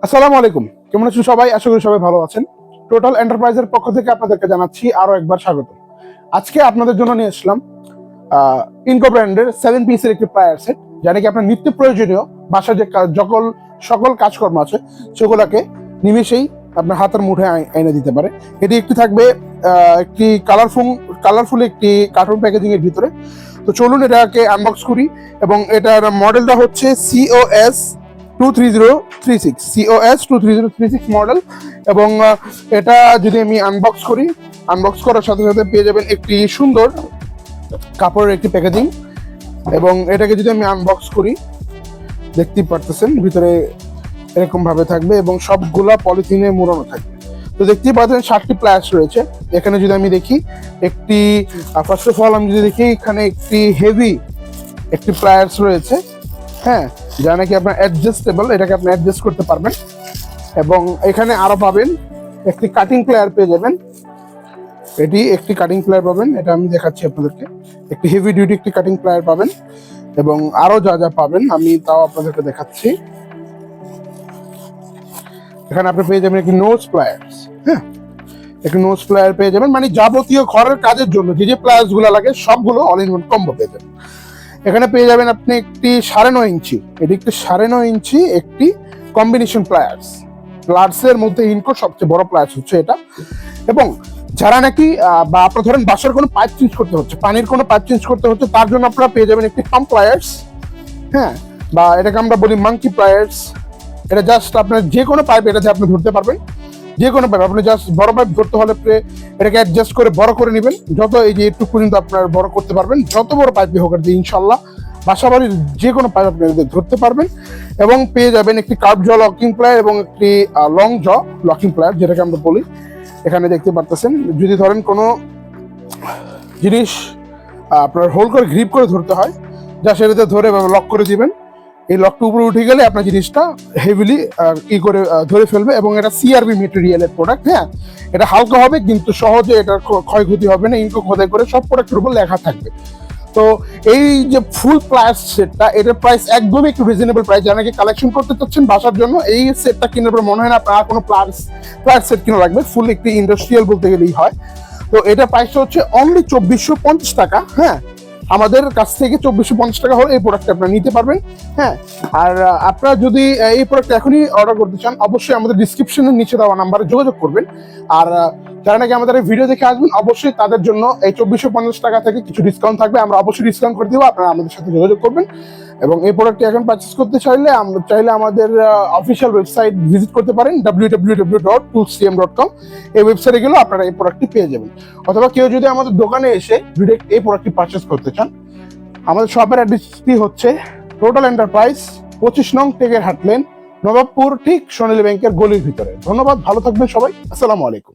আসসালামু আলাইকুম, কেমন আছেন সবাই? আশা করি সবাই ভালো আছেন। টোটাল এন্টারপ্রাইজের পক্ষ থেকে আপনাদেরকে জানাচ্ছি আরো একবার স্বাগত। আজকে আপনাদের জন্য নিয়ে আসলাম ইনকো ব্র্যান্ডের 7 পিসের একটি প্লায়ার সেট, যা নাকি আপনার নিত্য প্রয়োজনীয় বাসায় যে সকল কাজকর্ম আছে সেগুলোকে নিমেষেই আপনার হাতের মুঠে এনে দিতে পারে। এটি একটি থাকবে একটি কালারফুল একটি কার্টুন প্যাকেজিং এর ভিতরে। তো চলুন এটাকে আনবক্স করি। এবং এটার মডেলটা হচ্ছে COS 23036 মডেল। এবং এটা যদি আমি আনবক্স করার সাথে সাথে পেয়ে যাবেন একটি সুন্দর কাপড়ের একটি প্যাকেজিং। এবং এটাকে যদি আমি আনবক্স করি, দেখতেই পারতেছেন ভিতরে এরকম ভাবে থাকবে এবং সবগুলা পলিথিনে মোড়ানো থাকবে। তো দেখতেই পাচ্ছেন 7টি প্লায়ার্স রয়েছে এখানে। যদি আমি দেখি একটি ফার্স্ট অফ অল আমি যদি দেখি, এখানে একটি হেভি একটি প্লায়ার্স রয়েছে, হ্যাঁ, যা নাকি আপনার অ্যাডজাস্টেবল, এটাকে আপনি অ্যাডজাস্ট করতে পারবেন। এবং এখানে আরো পাবেন একটি কাটিং প্লেয়ার পেয়ে যাবেন। এটি একটি কাটিং প্লেয়ার পাবেন, এটা আমি দেখাচ্ছি আপনাদেরকে। একটি হেভি ডিউটি একটি কাটিং প্লেয়ার পাবেন এবং আরো যা যা পাবেন আমি তাও আপনাদেরকে দেখাচ্ছি। এখানে আপনি পেয়ে যাবেন একটি নোজ প্লায়ার্স, হ্যাঁ, একটি নোজ প্লায়ার পেয়ে যাবেন, মানে যাবতীয় ঘরের কাজের জন্য যে যে প্লায়ার্স গুলো লাগে সবগুলো অল ইন ওয়ান কম্বো পেয়ে যাবেন। এখানে পেয়ে যাবেন আপনি একটি 9.5 ইঞ্চি, এটি একটি 9.5 ইঞ্চি একটি কম্বিনেশন প্লায়ার্সের মধ্যে ইনকো সবচেয়ে বড় প্লায়ার্স হচ্ছে এটা। এবং যারা নাকি বা আপনার ধরেন বাসার কোনো পাইপ চেঞ্জ করতে হচ্ছে, পানির কোনো পাইপ চেঞ্জ করতে হচ্ছে, তার জন্য আপনারা পেয়ে যাবেন একটি পাম্প প্লায়ার্স, হ্যাঁ, বা এটাকে আমরা বলি মাঙ্কি প্লায়ার্স। এটা জাস্ট আপনার যে কোনো পাইপ এটাতে আপনি ধরতে পারবেন, যে কোনো পাইপ আপনি জাস্ট বড় পাইপ ধরতে হলে এটাকে অ্যাডজাস্ট করে বড় করে নেবেন, যত এই যে একটু পর্যন্ত আপনার বড় করতে পারবেন, যত বড় পাইপই হোক আর কি, ইনশাল্লাহ বাসা বাড়ির যে কোনো পাইপ আপনি ধরতে পারবেন। এবং পেয়ে যাবেন একটি কার্ভ জ লকিং প্লায়ার এবং একটি লং জ লকিং প্লায়ার, যেটাকে আমরা বলি। এখানে দেখতে পারতেছেন যদি ধরেন কোনো জিনিস আপনার হোল্ড করে গ্রিপ করে ধরতে হয়, যা সেটাতে ধরে লক করে দিবেন। এই লকটা উপরে উঠে গেলে আপনার জিনিসটা হেভিলি করে ধরে ফেলবে। এবং এটা CRB মেটেরিয়ালের প্রোডাক্ট, হ্যাঁ, এটা হালকা হবে কিন্তু সহজে এটার ক্ষয়ক্ষতি হবে না। ইনকো খোদাই করে সব প্রোডাক্টের উপর লেখা থাকবে। তো এই যে ফুল প্লায়ার্স সেটটা, এটার প্রাইস একদমই একটু রিজনেবল প্রাইস। যারা নাকি কালেকশন করতে চাচ্ছেন বাসার জন্য, এই সেটটা কেনার পর মনে হয় না আপনার কোনো প্লায়ার্স সেট কিনা লাগবে, ফুল একটি ইন্ডাস্ট্রিয়াল বলতে গেলেই হয়। তো এটা প্রাইসটা হচ্ছে অনলি 2450 টাকা, হ্যাঁ। আমাদের কাছ থেকে 2450 টাকা হলে এই প্রোডাক্টটা আপনারা নিতে পারবেন, হ্যাঁ। আর আপনারা যদি এই প্রোডাক্ট এখনই অর্ডার করতে চান, অবশ্যই আমাদের ডিসক্রিপশনের নিচে দেওয়া নাম্বারে যোগাযোগ করবেন। আর যারা নাকি আমাদের এই ভিডিও দেখে আসবেন, অবশ্যই তাদের জন্য এই 2450 টাকা থেকে কিছু ডিসকাউন্ট থাকবে, আমরা অবশ্যই ডিসকাউন্ট করে দেবো, আপনারা আমাদের সাথে যোগাযোগ করবেন। এবং এই প্রোডাক্টটি এখন পারচেস করতে চাইলে আমাদের অফিসিয়াল ওয়েবসাইট ভিজিট করতে পারেন, www.toolscm.com। এই ওয়েবসাইটে গেলেও আপনারা এই প্রোডাক্টটি পেয়ে যাবেন। অথবা কেউ যদি আমাদের দোকানে এসে ডিরেক্ট এই প্রোডাক্টটি পারচেস করতে চান, আমাদের শপের অ্যাড্রেসটি হচ্ছে টোটাল এন্টারপ্রাইজ, 25 নং টেকের হাট লেন, নবাবপুর, ঠিক সোনালী ব্যাংকের গলির ভিতরে। ধন্যবাদ, ভালো থাকবেন সবাই, আসসালামু আলাইকুম।